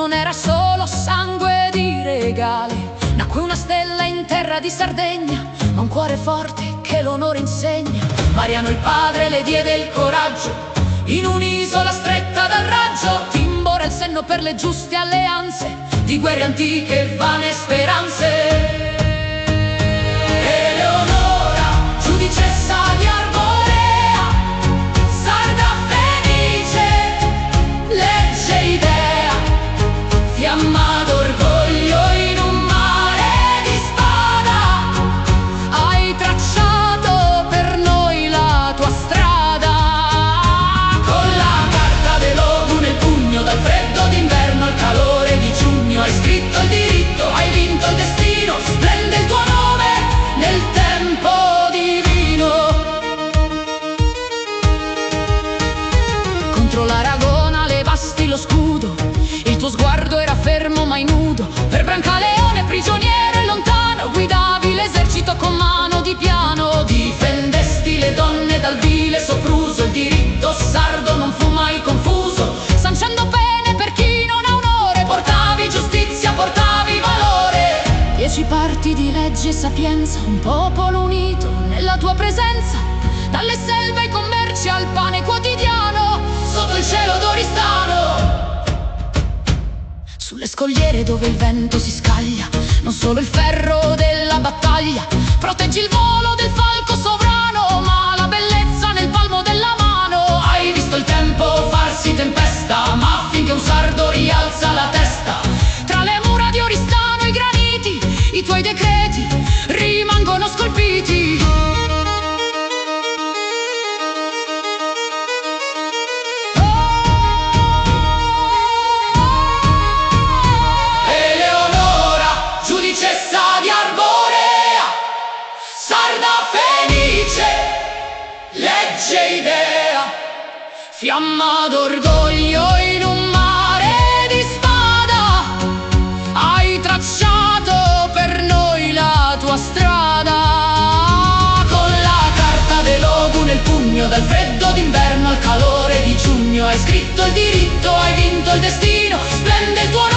non era solo sangue di regali. Nacque una stella in terra di Sardegna, ma un cuore forte che l'onore insegna. Mariano il padre le diede il coraggio, in un'isola stretta dal raggio. Timbora il senno per le giuste alleanze, di guerre antiche e vane speranze. Eleonora, giudicessa di Arborea, sarda fenice, legge idea, fiamma d'orgoglio in un mare di spada. Hai tracciato per noi la tua strada, con la carta dei logu nel pugno, dal freddo d'inverno al calore di giugno. Hai scritto il diritto, hai vinto il destino, splende il tuo nome nel tempo divino. Contro l'Aragona levasti lo scudo, il tuo sguardo era fermo ma nudo. Per Brancaleone prigioniero e lontano, guidavi l'esercito con mano di piano. Difendesti le donne dal vile sopruso, il diritto sardo non fu mai confuso. Sancendo pene per chi non ha onore, portavi giustizia, portavi valore. 10 parti di legge e sapienza, un popolo unito nella tua presenza. Dalle selve ai commerci al pane quotidiano, sotto il cielo d'Oristano. Sulle scogliere dove il vento si scaglia, non solo il ferro della battaglia proteggi il volo del falco sovrano, ma la bellezza nel palmo della mano. Hai visto il tempo farsi tempesta, ma finché un sardo rialza la testa, tra le mura di Oristano e i graniti, i tuoi decreti rimangono scolpiti. Giudicessa di Arborea, sarda fenice, legge idea, fiamma d'orgoglio in un mare di spada. Hai tracciato per noi la tua strada, con la carta dei logu nel pugno, dal freddo d'inverno al calore di giugno. Hai scritto il diritto, hai vinto il destino, splende il tuo nome